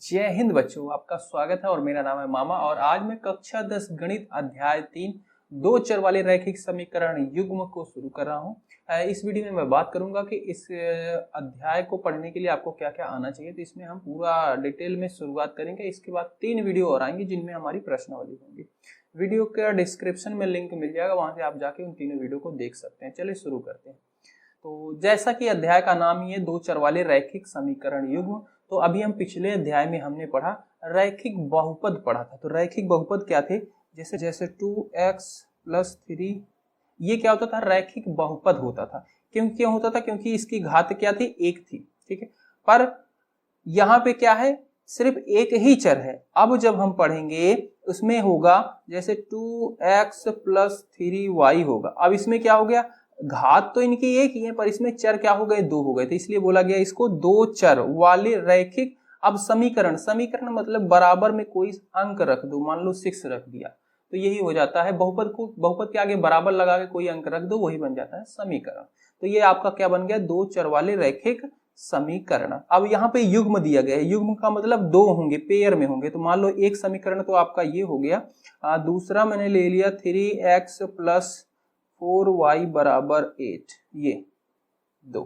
जय हिंद बच्चों, आपका स्वागत है और मेरा नाम है मामा। और आज मैं कक्षा 10 गणित अध्याय 3 दो चर वाले रैखिक समीकरण युग्म को शुरू कर रहा हूँ। इस वीडियो में मैं बात करूंगा कि इस अध्याय को पढ़ने के लिए आपको क्या क्या आना चाहिए। तो इसमें हम पूरा डिटेल में शुरुआत करेंगे। इसके बाद 3 वीडियो और आएंगे जिनमें हमारी प्रश्नावली होंगी। वीडियो का डिस्क्रिप्शन में लिंक मिल जाएगा, वहां से आप जाके उन तीनों वीडियो को देख सकते हैं। चलिए शुरू करते हैं। तो जैसा कि अध्याय का नाम ही है दो चर वाले रैखिक समीकरण युग्म, तो अभी हम पिछले अध्याय में हमने पढ़ा रैखिक बहुपद पढ़ा था। तो रैखिक बहुपद क्या थे? जैसे 2x + 3, ये क्या होता था? रैखिक बहुपद होता था। क्यों होता था? क्योंकि इसकी घात क्या थी? 1 थी। ठीक है, पर यहाँ पे क्या है? सिर्फ एक ही चर है। अब जब हम पढ़ेंगे उसमें होगा जैसे 2x + 3y होगा। अब इसमें क्या हो गया? घात तो इनकी एक ही है, पर इसमें चर क्या हो गए? 2 हो गए। तो इसलिए बोला गया इसको दो चर वाले रैखिक। अब समीकरण मतलब बराबर में कोई अंक रख दो, मान लो 6 रख दिया तो यही हो जाता है बहुपद। को बहुपद के आगे बराबर लगा के कोई अंक रख दो, वही बन जाता है समीकरण। तो ये आपका क्या बन गया? दो चर वाले रैखिक समीकरण। अब यहाँ पे युग्म दिया गया है। युग्म का मतलब दो होंगे, पेयर में होंगे। तो मान लो एक समीकरण तो आपका ये हो गया। दूसरा मैंने ले लिया 3x + 4y = 8, ये 2।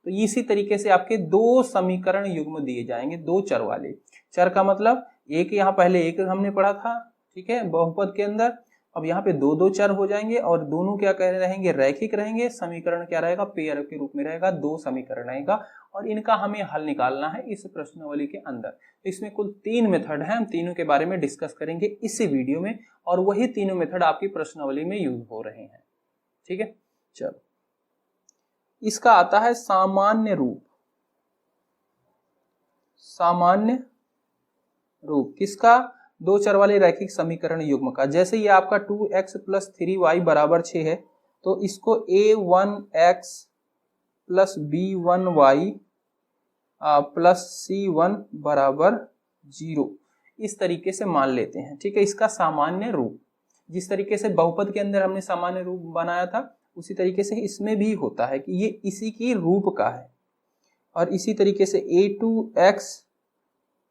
तो इसी तरीके से आपके दो समीकरण युग्म दिए जाएंगे, दो चर वाले। चर का मतलब एक, यहाँ पहले एक हमने पढ़ा था, ठीक है, बहुपद के अंदर। अब यहाँ पे दो दो चर हो जाएंगे और दोनों क्या कह रहेंगे? रैखिक रहेंगे। समीकरण क्या रहेगा? पेयर के रूप में रहेगा। दो समीकरण रहेगा और इनका हमें हल निकालना है इस प्रश्नावली के अंदर। इसमें कुल 3 मेथड है, हम तीनों के बारे में डिस्कस करेंगे इसी वीडियो में, और वही तीनों मेथड आपकी प्रश्नावली में यूज हो रहे हैं। ठीक है, चलो इसका आता है सामान्य रूप। सामान्य रूप किसका? दो चर वाले रैखिक समीकरण युग्म का। जैसे ये आपका 2x + 3y = 6 है, तो इसको a1x + b1y + c1 = 0 इस तरीके से मान लेते हैं। ठीक है, इसका सामान्य रूप। जिस तरीके से बहुपद के अंदर हमने सामान्य रूप बनाया था, उसी तरीके से इसमें भी होता है कि ये इसी की रूप का है। और इसी तरीके से a2x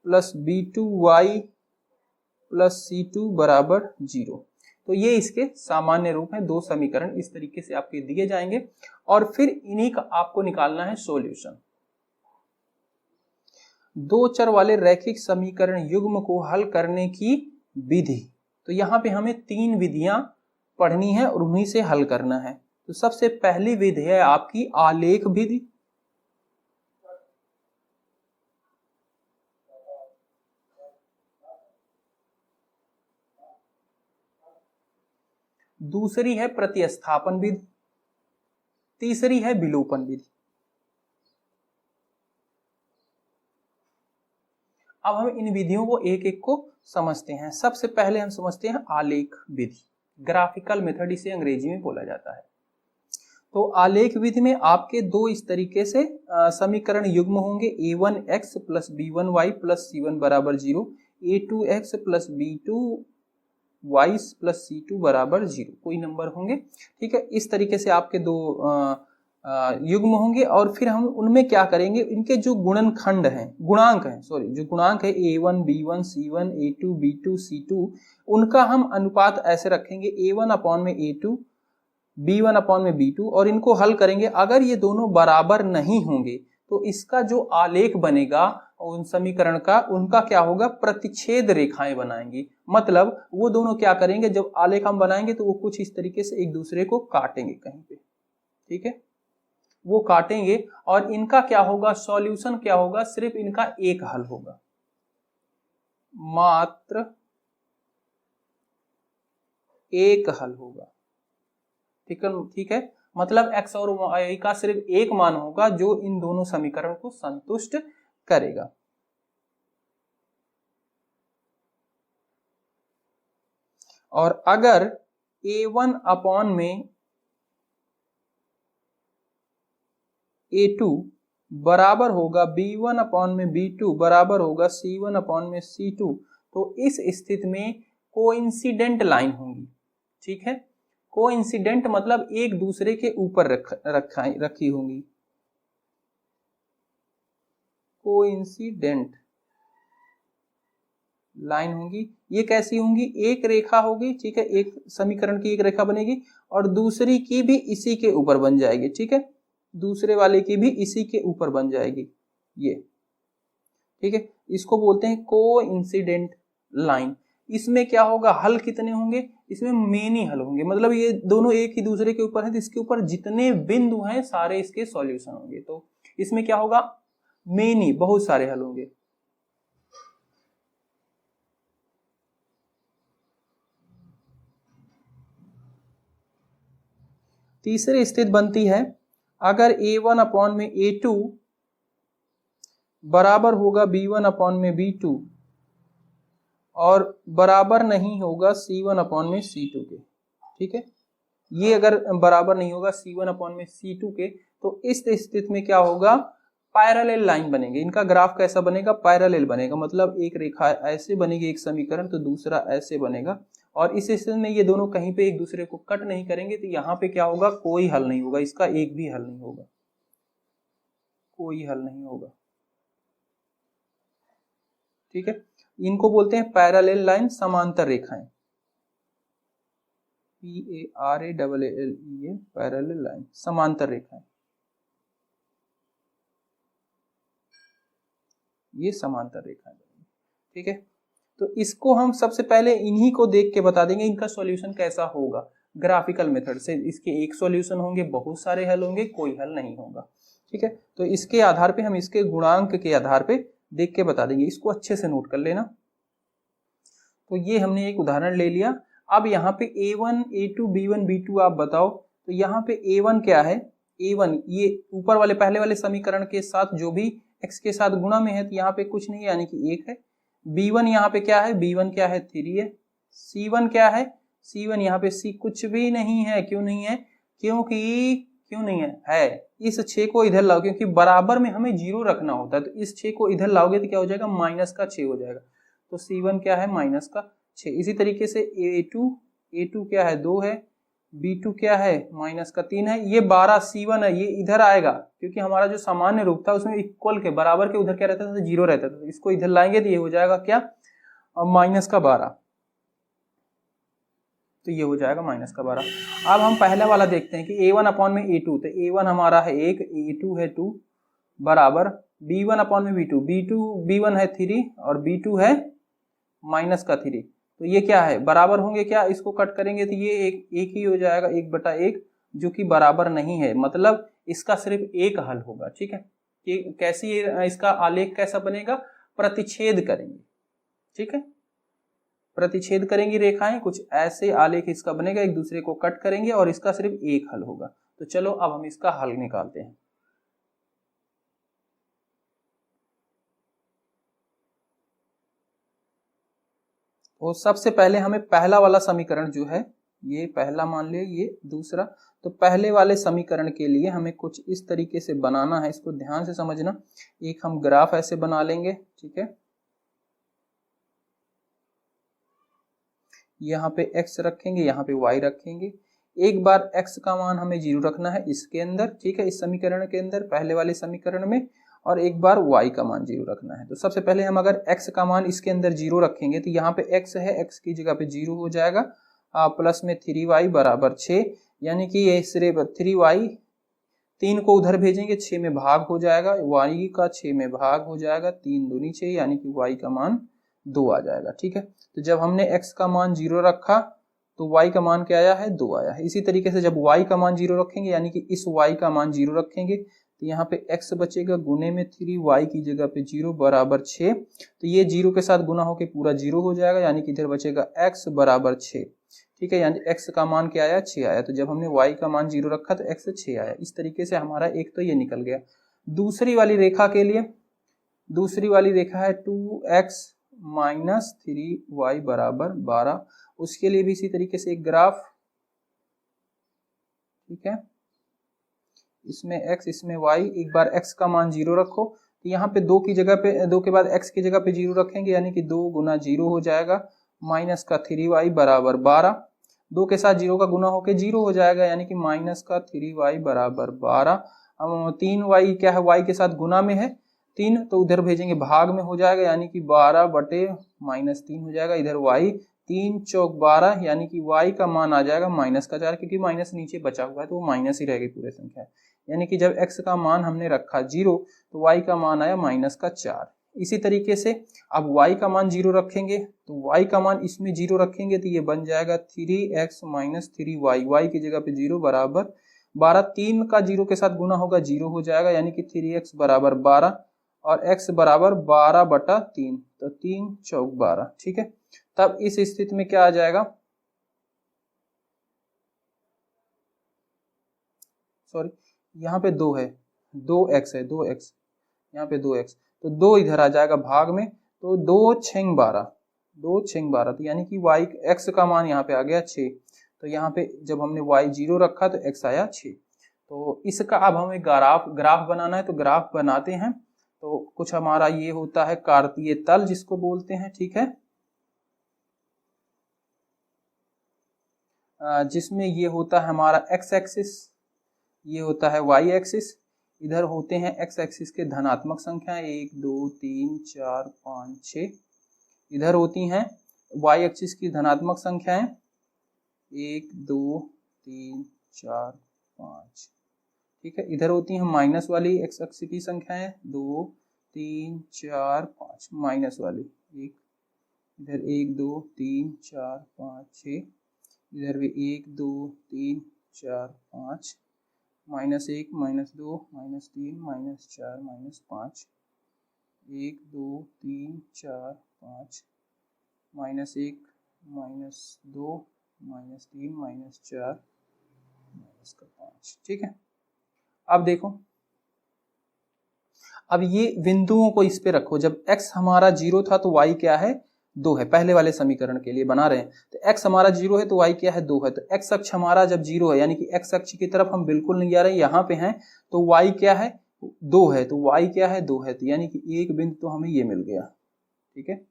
+ b2y + c2 = 0। तो ये इसके सामान्य रूप है। दो समीकरण इस तरीके से आपके दिए जाएंगे और फिर इन्हीं का आपको निकालना है सॉल्यूशन। दो चर वाले रैखिक समीकरण युग्म को हल करने की विधि। तो यहाँ पे हमें 3 विधियां पढ़नी है और उन्हीं से हल करना है। तो सबसे पहली विधि है आपकी आलेख विधि। दूसरी है प्रतिस्थापन विधि। तीसरी है विलोपन विधि। अब हम इन विधियों को एक एक को समझते हैं। सबसे पहले हम समझते हैं आलेख विधि। ग्राफिकल मेथड इसे अंग्रेजी में बोला जाता है। तो आलेख विधि में आपके दो इस तरीके से समीकरण युग्म होंगे। a1x + b1y + c1 = 0, a2x + b2y + c2 = 0, कोई नंबर होंगे। ठीक है, इस तरीके से आपके दो युग्म होंगे। और फिर हम उनमें क्या करेंगे? इनके जो गुणनखंड हैं, गुणांक हैं, जो गुणांक है a1 b1 c1 a2 b2 c2, उनका हम अनुपात ऐसे रखेंगे a1/a2 b1/b2 और इनको हल करेंगे। अगर ये दोनों बराबर नहीं होंगे तो इसका जो आलेख बनेगा उन समीकरण का, उनका क्या होगा? प्रतिच्छेद रेखाएं बनाएंगे। मतलब वो दोनों क्या करेंगे? जब आलेख हम बनाएंगे तो वो कुछ इस तरीके से एक दूसरे को काटेंगे कहीं पे। ठीक है, वो काटेंगे और इनका क्या होगा? सॉल्यूशन क्या होगा? सिर्फ इनका एक हल होगा, मात्र एक हल होगा। ठीक है, मतलब x और y का सिर्फ एक मान होगा जो इन दोनों समीकरण को संतुष्ट करेगा। और अगर a1 में a2 बराबर होगा b1 में b2 बराबर होगा c1 में c2, तो इस स्थिति में कोइंसिडेंट लाइन होंगी। ठीक है, कोइंसिडेंट मतलब एक दूसरे के ऊपर रखी होंगी। कोइंसिडेंट लाइन होंगी। ये कैसी होंगी, एक रेखा होगी, ठीक है, एक समीकरण की एक रेखा बनेगी और दूसरी की भी इसी के ऊपर बन जाएगी, ठीक है, दूसरे वाले की भी इसी के ऊपर बन जाएगी ये, ठीक है। इसको बोलते हैं कोइंसिडेंट लाइन। इसमें क्या होगा, हल कितने होंगे, इसमें मेनी हल होंगे, मतलब ये दोनों एक ही दूसरे के ऊपर है तो इसके ऊपर जितने बिंदु हैं सारे इसके सॉल्यूशन होंगे। तो इसमें क्या होगा, मेनी, बहुत सारे हल होंगे। तीसरी स्थिति बनती है अगर a1 अपॉन में a2 बराबर होगा b1 अपॉन में b2 और बराबर नहीं होगा c1 अपॉन में c2 के, ठीक है। ये अगर बराबर नहीं होगा c1 अपॉन में c2 के तो इस स्थिति में क्या होगा, पैरेलल लाइन बनेंगे। इनका ग्राफ कैसा बनेगा, पैरेलल बनेगा, मतलब एक रेखा ऐसे बनेगी एक समीकरण तो दूसरा ऐसे बनेगा और इस स्थिति में ये दोनों कहीं पे एक दूसरे को कट नहीं करेंगे तो यहाँ पे क्या होगा, कोई हल नहीं होगा, इसका एक भी हल नहीं होगा, कोई हल नहीं होगा, ठीक है। इनको बोलते हैं पैरेलल लाइन, समांतर रेखाएं, PARALLE, पैरेलल लाइन, समांतर रेखाएं, ये समांतर रेखाएं बनेंगी, ठीक है। तो इसको हम सबसे पहले इन्हीं को देख के बता देंगे इनका सॉल्यूशन कैसा होगा, ग्राफिकल मेथड से। इसके एक सॉल्यूशन होंगे, बहुत सारे हल होंगे, कोई हल नहीं होगा, ठीक है। तो इसके आधार पे हम इसके गुणांक के आधार पे देख के बता देंगे, इसको अच्छे से नोट कर लेना। तो ये हमने एक उदाहरण ले लिया। अब यहाँ पे a1 a2 b1 b2 आप बताओ, तो यहाँ पे a1 क्या है, a1 ये ऊपर वाले पहले वाले समीकरण के साथ जो भी x के साथ गुणा में है तो यहाँ पे कुछ नहीं है यानी कि 1 है। b1 यहाँ पे क्या है, b1 क्या है 3 है। c1 क्या है, c1 यहाँ पे c कुछ भी नहीं है, क्यों नहीं है, क्यों नहीं है इस 6 को इधर लाओ, क्योंकि बराबर में हमें 0 रखना होता है, तो इस 6 को इधर लाओगे तो क्या हो जाएगा, माइनस का 6 हो जाएगा, तो c1 क्या है माइनस का 6। इसी तरीके से a2 क्या है 2 है, b2 क्या है माइनस का 3 है, ये 12 c1 है, ये इधर आएगा क्योंकि हमारा जो सामान्य रूप था उसमें इक्वल के बराबर के उधर क्या रहता था, 0 रहता था, इसको इधर लाएंगे तो ये हो जाएगा क्या, माइनस का 12, तो ये हो जाएगा माइनस का 12। अब हम पहला वाला देखते हैं कि a1 अपॉन में a2, तो a1 हमारा है 1, a2 है 2 बराबर b1 अपॉन में b1 है 3 और b2 है माइनस का 3, तो ये क्या है, बराबर होंगे क्या, इसको कट करेंगे तो ये एक ही हो जाएगा, 1/1, जो कि बराबर नहीं है, मतलब इसका सिर्फ एक हल होगा, ठीक है। कि कैसी इसका आलेख कैसा बनेगा, प्रतिच्छेद करेंगे, ठीक है, प्रतिच्छेद करेंगी रेखाएं, कुछ ऐसे आलेख इसका बनेगा, एक दूसरे को कट करेंगे और इसका सिर्फ एक हल होगा। तो चलो अब हम इसका हल निकालते हैं। तो सबसे पहले हमें पहला वाला समीकरण जो है, ये पहला मान लिया, ये दूसरा, तो पहले वाले समीकरण के लिए हमें कुछ इस तरीके से बनाना है, इसको ध्यान से समझना। एक हम ग्राफ ऐसे बना लेंगे, ठीक है, यहाँ पे x रखेंगे, यहाँ पे y रखेंगे। एक बार x का मान हमें 0 रखना है इसके अंदर, ठीक है, इस समीकरण के अंदर, पहले वाले समीकरण में, और एक बार y का मान 0 रखना है। तो सबसे पहले हम अगर x का मान इसके अंदर 0 रखेंगे तो यहाँ पे x है, x की जगह पे 0 हो जाएगा, प्लस में 3y बराबर 6, यानी कि ये सिर्फ 3y, 3 को उधर भेजेंगे 6 में भाग हो जाएगा, y का 6 में भाग हो जाएगा, 3 दूनी 6, यानी कि y का मान 2 आ जाएगा, ठीक है। तो जब हमने x का मान 0 रखा तो y का मान क्या आया है, 2 आया है। इसी तरीके से जब y का मान 0 रखेंगे, यानी कि इस y का मान 0 रखेंगे तो यहाँ पे x बचेगा, गुने में 3y की जगह पे 0 बराबर 6, तो ये 0 के साथ गुना होके पूरा 0 हो जाएगा, यानी कि इधर बचेगा x बराबर 6, ठीक है, यानी x का मान क्या आया, 6 आया। तो जब हमने y का मान 0 रखा तो x 6 आया। इस तरीके से हमारा एक तो ये निकल गया। दूसरी वाली रेखा के लिए, दूसरी वाली रेखा है 2x माइनस 3y बराबर 12, उसके लिए भी इसी तरीके से एक ग्राफ, ठीक है, इसमें x इसमें y, एक बार x का मान 0 रखो तो यहाँ पे 2 की जगह पे, 2 के बाद x की जगह पे 0 रखेंगे, यानी कि 2 गुना 0 हो जाएगा, माइनस का 3y बराबर 12, 2 के साथ 0 का गुना होके 0 हो जाएगा, यानी कि माइनस का 3y बराबर 12। 3y क्या है, y के साथ गुना में है, 3 तो उधर भेजेंगे भाग में हो जाएगा, यानी कि 12/-3 हो जाएगा। इधर y 3 चौक 12, यानी कि y का मान आ जाएगा -4, क्योंकि माइनस नीचे बचा हुआ है तो वो माइनस ही रहेगी पूरे संख्या। यानी कि जब x का मान हमने रखा 0 तो y का मान आया -4। इसी तरीके से अब y का मान 0 रखेंगे तो y का मान इसमें 0 रखेंगे तो ये बन जाएगा 3x - 3y, y की जगह पे 0 बराबर 12। 3 का 0 के साथ गुना होगा 0 हो जाएगा, यानी कि 3x बराबर 12 और x बराबर 12/3, तो 3 चौक 12। ठीक है, तब इस स्थिति में क्या आ जाएगा, सॉरी यहाँ पे 2 है, 2x है, 2x यहाँ पे 2x, तो 2 इधर आ जाएगा भाग में, तो 2 छेंग 12, 2 छेंग 12, तो यानी कि y x का मान यहाँ पे आ गया 6। तो यहाँ पे जब हमने y 0 रखा तो x आया 6। तो इसका अब हमें ग्राफ बनाना है, तो ग्राफ बनाते हैं। तो कुछ हमारा ये होता है कार्तीय तल जिसको बोलते हैं, ठीक है, जिसमें ये होता है हमारा x एक्सिस, ये होता है y एक्सिस, इधर होते हैं x एक्सिस के धनात्मक संख्याएं 1 2 3 4 5 6, इधर होती हैं y एक्सिस की धनात्मक संख्याएं 1 2 3 4 5, ठीक है, इधर होती हैं माइनस वाली x एक्सिस की संख्याएं 2 3 4 5, माइनस वाली 1, इधर 1 2 3 4 5 6, इधर भी 1 2 3 4 5, -1 -2 -3 -4 -5, 1 2 3 4 5, -1 -2 -3 -4 -5। ठीक है, अब देखो, अब ये बिंदुओं को इस पे रखो। जब x हमारा 0 था तो y क्या है, 2 है। पहले वाले समीकरण के लिए बना रहे हैं, तो x हमारा 0 है तो y क्या है, 2 है। तो x अक्ष हमारा जब 0 है, यानी कि x अक्ष की तरफ हम बिल्कुल नहीं जा रहे, यहाँ पे हैं, तो y क्या है, 2 है, तो y क्या है, 2 है। तो यानी कि एक बिंदु तो हमें ये मिल गया, ठीक है,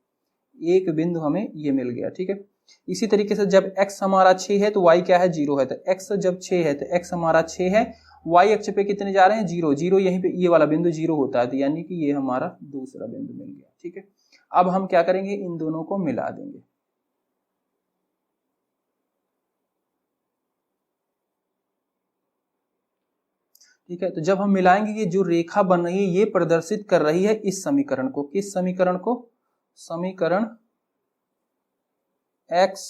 एक बिंदु हमें ये मिल गया। ठीक है, इसी तरीके से जब x हमारा 6 है तो y क्या है, 0 है। तो x जब 6 है तो x हमारा 6 है, y अक्ष पे कितने जा रहे हैं, 0 0, यहीं पे ये वाला बिंदु 0 होता है, तो यानी कि ये हमारा दूसरा बिंदु मिल गया। ठीक है, अब हम क्या करेंगे, इन दोनों को मिला देंगे। ठीक है, तो जब हम मिलाएंगे, ये जो रेखा बन रही है ये प्रदर्शित कर रही है इस समीकरण को, किस समीकरण को, समीकरण x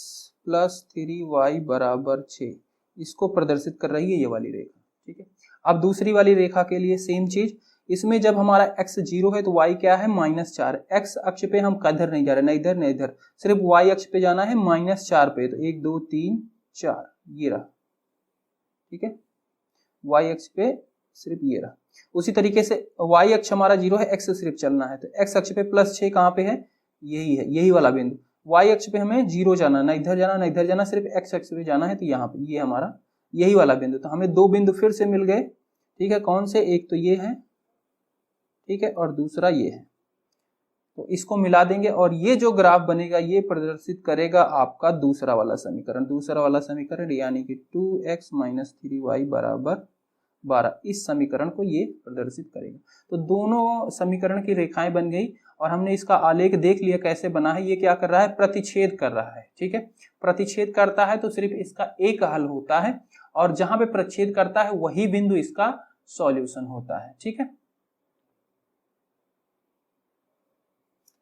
+ 3y = 6, इसको प्रदर्शित कर रही है ये वाली रेखा। ठीक है, अब दूसरी वाली रेखा के लिए सेम चीज, इसमें जब हमारा x 0 है तो y क्या है, -4। x अक्ष पे हम कधर नहीं जा रहे, न इधर न इधर, सिर्फ y अक्ष पे जाना है -4 पे। तो 1 2 3 4 ये रहा, ठीक है, y अक्ष पे सिर्फ ये रहा। उसी तरीके से y अक्ष हमारा 0 है, x सिर्फ चलना है, तो x अक्ष पे +6 कहाँ पे है, यही है, यही वाला बिंदु। y अक्ष पे हमें 0 जाना, ना इधर जाना ना इधर जाना, सिर्फ x अक्ष पे जाना है, तो यहाँ पे ये हमारा यही वाला बिंदु। तो हमें 2 बिंदु फिर से मिल गए। ठीक है, कौन से, एक तो ये है, ठीक है, और दूसरा ये है। तो इसको मिला देंगे और ये जो ग्राफ बनेगा ये प्रदर्शित करेगा आपका दूसरा वाला समीकरण, दूसरा वाला समीकरण, यानी कि 2x - 3y = 12, इस समीकरण को ये प्रदर्शित करेगा। तो दोनों समीकरण की रेखाएं बन गई और हमने इसका आलेख देख लिया कैसे बना है। ये क्या कर रहा है, प्रतिच्छेद कर रहा है। ठीक है, प्रतिच्छेद करता है तो सिर्फ इसका एक हल होता है, और जहां पे प्रतिच्छेद करता है वही बिंदु इसका सॉल्यूशन होता है। ठीक है,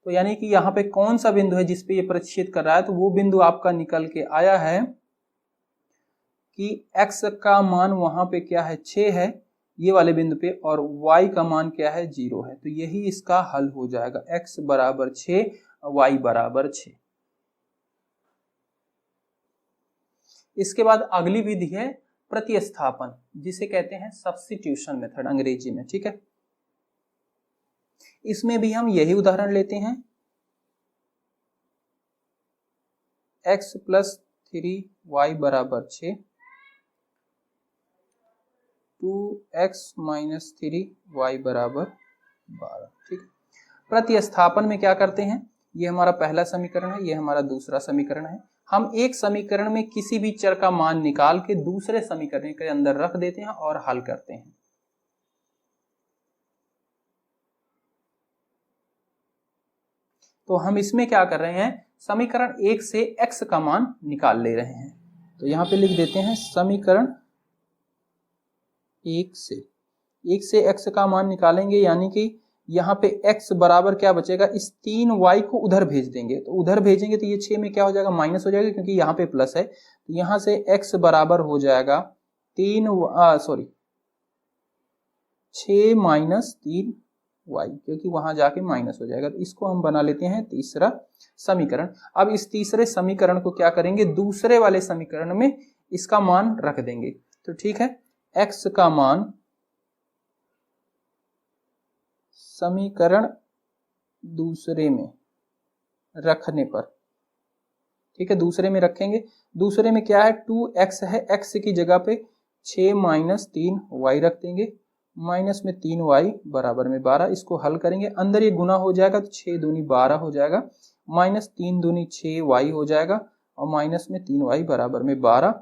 तो यानी कि यहाँ पे कौन सा बिंदु है जिसपे ये प्रतिच्छेद कर रहा है, तो वो बिंदु आपका निकल के आया है कि x का मान वहां पे क्या है, 6 है ये वाले बिंदु पे, और y का मान क्या है, 0 है। तो यही इसका हल हो जाएगा, x = 6 y = 6। इसके बाद अगली विधि है प्रतिस्थापन, जिसे कहते हैं सब्स्टिट्यूशन मेथड अंग्रेजी में। ठीक है, इसमें भी हम यही उदाहरण लेते हैं, x + 3y = 6, 2x - 3y = 12। ठीक, प्रतिस्थापन में क्या करते हैं, ये हमारा पहला समीकरण है, ये हमारा दूसरा समीकरण है। हम एक समीकरण में किसी भी चर का मान निकाल के दूसरे समीकरण के अंदर रख देते हैं और हल करते हैं। तो हम इसमें क्या कर रहे हैं, समीकरण 1 से x का मान निकाल ले रहे हैं। तो यहाँ पे लिख देते हैं समीकरण 1 से x का मान निकालेंगे, यानी कि यहाँ पे x बराबर क्या बचेगा, इस 3y को उधर भेज देंगे। तो उधर भेजेंगे तो ये 6 में क्या हो जाएगा, माइनस हो जाएगा, क्योंकि यहाँ पे प्लस है। तो यहाँ से x बराबर हो जाएगा 6 माइनस 3y, क्योंकि वहां जाके माइनस हो जाएगा। तो इसको हम बना लेते हैं तीसरा समीकरण। अब इस तीसरे समीकरण को क्या करेंगे, दूसरे वाले समीकरण में इसका मान रख देंगे। तो ठीक है, x का मान समीकरण दूसरे में रखने पर, ठीक है, दूसरे में रखेंगे। दूसरे में क्या है, 2x है, x की जगह पे 6 माइनस 3y रख देंगे, माइनस में 3y बराबर में 12। इसको हल करेंगे, अंदर ये गुना हो जाएगा तो 6 दूनी 12 हो जाएगा, माइनस 3 दूनी 6y हो जाएगा, और माइनस में 3y बराबर में 12।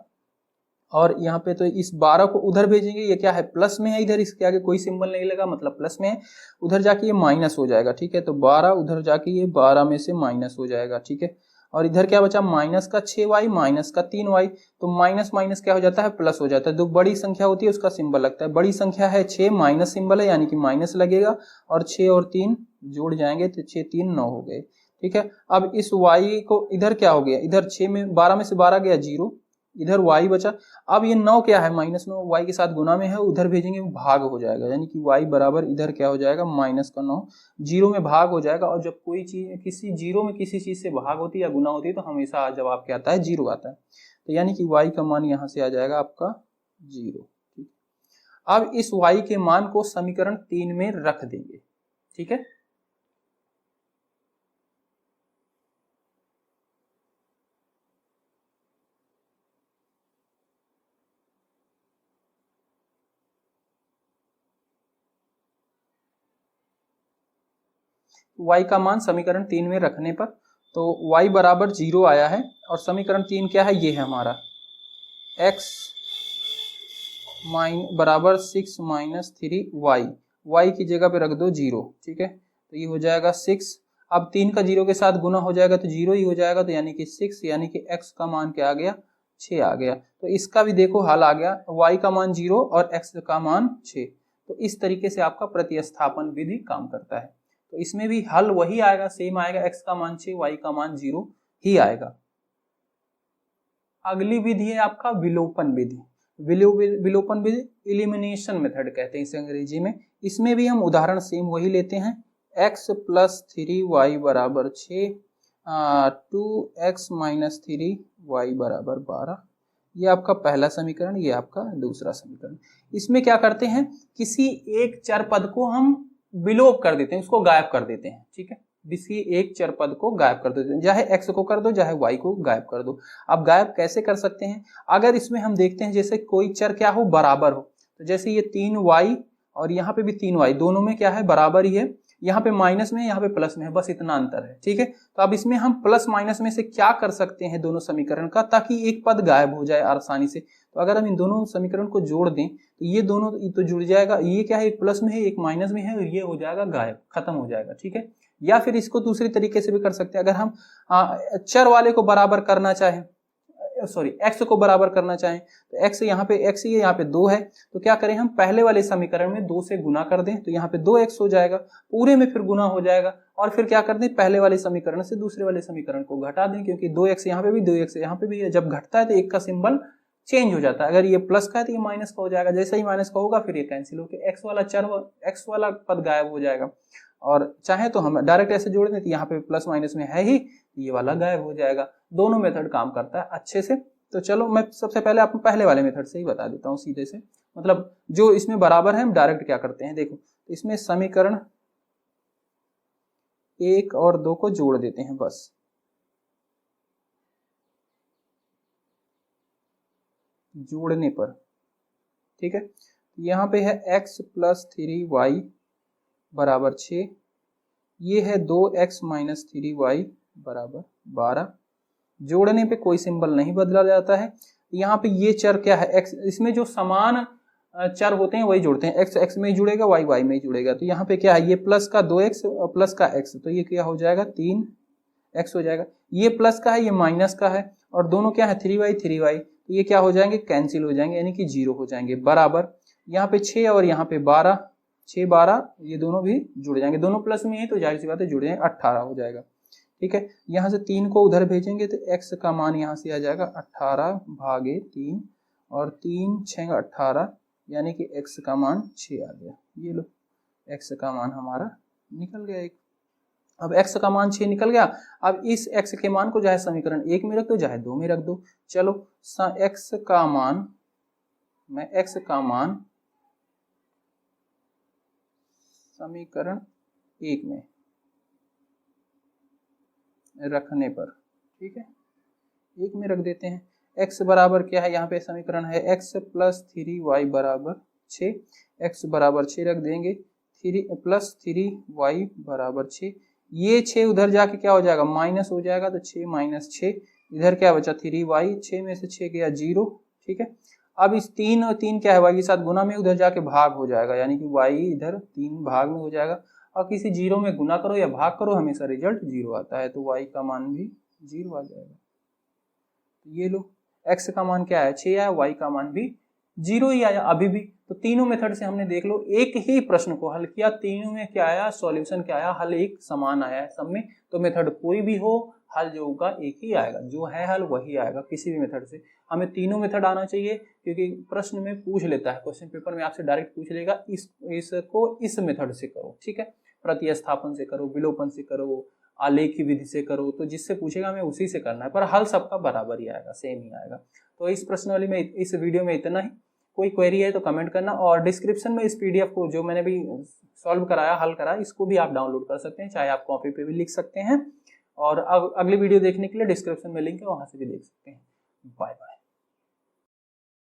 और यहाँ पे तो इस 12 को उधर भेजेंगे, ये क्या है, प्लस में है, इधर इसके आगे कोई सिंबल नहीं लगा, मतलब प्लस में है। उधर जाके ये माइनस हो जाएगा, ठीक है। तो 12 उधर जाके ये 12 में से माइनस हो जाएगा, ठीक है। और इधर क्या बचा, माइनस का 6y माइनस का 3y। तो माइनस माइनस क्या हो जाता है, प्लस हो जाता है। जो बड़ी संख्या होती है उसका सिंबल लगता है। बड़ी संख्या है 6, माइनस सिंबल है, यानी कि माइनस लगेगा, और 6 और 3 जुड़ जाएंगे तो 6 3 9 हो गए, ठीक है। अब इस y को इधर क्या हो गया, इधर 6 में 12 में से 12 गया 0, इधर y बचा। अब ये 9 क्या है, माइनस 9 y के साथ गुना में है, उधर भेजेंगे भाग हो जाएगा, यानी कि y बराबर इधर क्या हो जाएगा, माइनस का 9 0 में भाग हो जाएगा। और जब कोई चीज किसी 0 में किसी चीज से भाग होती है या गुना होती है तो हमेशा जवाब क्या आता है, 0 आता है। तो यानी कि y का मान यहाँ से आ जाएगा आपका 0, ठीक। अब इस y के मान को समीकरण 3 में रख देंगे, ठीक है। y का मान समीकरण 3 में रखने पर, तो y बराबर 0 आया है, और समीकरण 3 क्या है, ये है हमारा x बराबर 6 माइनस 3y, y की जगह पे रख दो 0, ठीक है। तो ये हो जाएगा 6। अब 3 का 0 के साथ गुना हो जाएगा तो 0 ही हो जाएगा, तो यानी कि 6, यानी कि x का मान क्या आ गया, 6 आ गया। तो इसका भी देखो हल आ गया, y का मान 0 और x का मान 6। तो इस तरीके से आपका प्रतिस्थापन विधि काम करता है। तो इसमें भी हल वही आएगा, सेम आएगा, x का मान 6, y का मान 0 ही आएगा। अगली विधि है आपका विलोपन विधि। विलोपन विधि एलिमिनेशन मेथड कहते हैं इसे अंग्रेजी में। इसमें भी हम उदाहरण सेम वही लेते हैं, x प्लस 3y बराबर 6, 2x माइनस 3y बराबर 12। ये आपका पहला समीकरण, ये आपका दूसरा समीकरण। इसमें क्या करते हैं, किसी एक चर पद को हम विलोप कर देते हैं, उसको गायब कर देते हैं, ठीक है। किसी एक चर पद को गायब कर देते हैं, चाहे x को कर दो चाहे y को गायब कर दो। अब गायब कैसे कर सकते हैं, अगर इसमें हम देखते हैं जैसे कोई चर क्या हो, बराबर हो, तो जैसे ये 3y और यहाँ पे भी 3y, दोनों में क्या है, बराबर ही है। यहाँ पे माइनस में, यहाँ पे प्लस में है, बस इतना अंतर है, ठीक है। तो अब इसमें हम प्लस माइनस में से क्या कर सकते हैं दोनों समीकरण का, ताकि एक पद गायब हो जाए आसानी से। तो अगर हम इन दोनों समीकरण को जोड़ दें तो ये दोनों तो जुड़ जाएगा, ये क्या है, एक प्लस में है एक माइनस में है, और ये हो जाएगा गायब, खत्म हो जाएगा, ठीक है। या फिर इसको दूसरी तरीके से भी कर सकते हैं, अगर हम चर वाले को बराबर करना चाहें, सॉरी x को बराबर करना चाहें, तो x यहाँ पे x ये यहाँ पे 2 है, तो क्या करें, हम पहले वाले समीकरण में 2 से गुना कर दें, तो यहाँ पे 2x हो जाएगा, पूरे में फिर गुना हो जाएगा। और फिर क्या कर दें, पहले वाले समीकरण से दूसरे वाले समीकरण को घटा दें, क्योंकि 2x यहाँ पे भी 2x यहाँ पे भी है, जब घटता है तो एक का सिंबल चेंज हो जाता है। अगर ये प्लस का है तो ये माइनस का हो जाएगा, जैसे ही माइनस का होगा फिर ये कैंसिल होकर x वाला पद गायब हो जाएगा। और चाहे तो हम डायरेक्ट ऐसे जोड़ दें, तो यहाँ पे प्लस माइनस में है ही, ये वाला गायब हो जाएगा। दोनों मेथड काम करता है अच्छे से। तो चलो मैं सबसे पहले आपको पहले वाले मेथड से ही बता देता हूँ सीधे से, मतलब जो इसमें बराबर है हम डायरेक्ट क्या करते हैं, देखो इसमें समीकरण 1 और 2 को जोड़ देते हैं बस, जोड़ने पर, ठीक है। यहाँ पे है x प्लस 3y बराबर 6, ये है 2x माइनस 3y बराबर 12। जोड़ने पे कोई सिंबल नहीं बदला जाता है। यहाँ पे ये चर क्या है, x, इसमें जो समान चर होते हैं वही जोड़ते हैं, x x में ही जुड़ेगा, y y में ही जुड़ेगा। तो यहाँ पे क्या है, ये प्लस का 2x प्लस का x, तो ये क्या हो जाएगा 3 x हो जाएगा। ये प्लस का है, ये माइनस का है, और दोनों क्या है 3y 3y, तो ये क्या हो जाएंगे, कैंसिल हो जाएंगे, यानी कि 0 हो जाएंगे। बराबर यहाँ पे 6 और यहाँ पे 12, 6 12 ये दोनों भी जुड़ जाएंगे, दोनों प्लस में है तो जाहिर सी बात है जुड़ जाएंगे, 18 हो जाएगा। ठीक है, यहाँ से 3 को उधर भेजेंगे तो x का मान यहाँ से आ जाएगा 18 भागे 3, और 3 6 18, यानी कि x का मान 6 आ गया। ये लो x का मान हमारा निकल गया एक। अब x का मान 6 निकल गया। अब इस x के मान को चाहे समीकरण 1 में रख दो चाहे 2 में रख दो। चलो x का मान, मैं x का मान समीकरण 1 में रखने पर, ठीक है 1 में रख देते हैं। x बराबर क्या है, यहाँ पे समीकरण है x प्लस 3y बराबर 6, x बराबर 6 रख देंगे, 3 प्लस 3y बराबर 6, ये 6 उधर जाके क्या हो जाएगा, माइनस हो जाएगा, तो 6 माइनस 6, इधर क्या बचा 3y, 6 में से 6 गया 0। ठीक है, अब इस 3 और 3 क्या है, y के साथ गुना में उधर जाके भाग हो जाएगा, यानी कि y इधर 3 भाग में हो जाएगा, और किसी 0 में गुना करो या भाग करो हमेशा रिजल्ट 0 आता है, तो y का मान भी 0 आ जाएगा। तो ये लो x का मान क्या है 6 आया, y का मान भी 0 ही आया अभी भी। तो तीनों मेथड से हमने देख लो एक ही प्रश्न को हल किया, तीनों में क्या आया, सॉल्यूशन क्या आया, हल एक समान आया है सब में। तो मेथड कोई भी हो हल जो होगा एक ही आएगा, जो है हल वही आएगा किसी भी मेथड से। हमें तीनों मेथड आना चाहिए, क्योंकि प्रश्न में पूछ लेता है, क्वेश्चन पेपर में आपसे डायरेक्ट पूछ लेगा इसको इस मेथड से करो, ठीक है, प्रतिस्थापन से करो, विलोपन से करो, आलेखी विधि से करो, तो जिससे पूछेगा हमें उसी से करना है, पर हल सबका बराबर ही आएगा, सेम ही आएगा। तो इस प्रश्नावली में, इस वीडियो में इतना ही। कोई क्वेरी है तो कमेंट करना, और डिस्क्रिप्शन में इस पीडीएफ को जो मैंने भी सॉल्व कराया, हल कराया, इसको भी आप डाउनलोड कर सकते हैं, चाहे आप कॉपी पे भी लिख सकते हैं, और अगली वीडियो देखने के लिए डिस्क्रिप्शन में लिंक है, वहां से भी देख सकते हैं। Bye bye.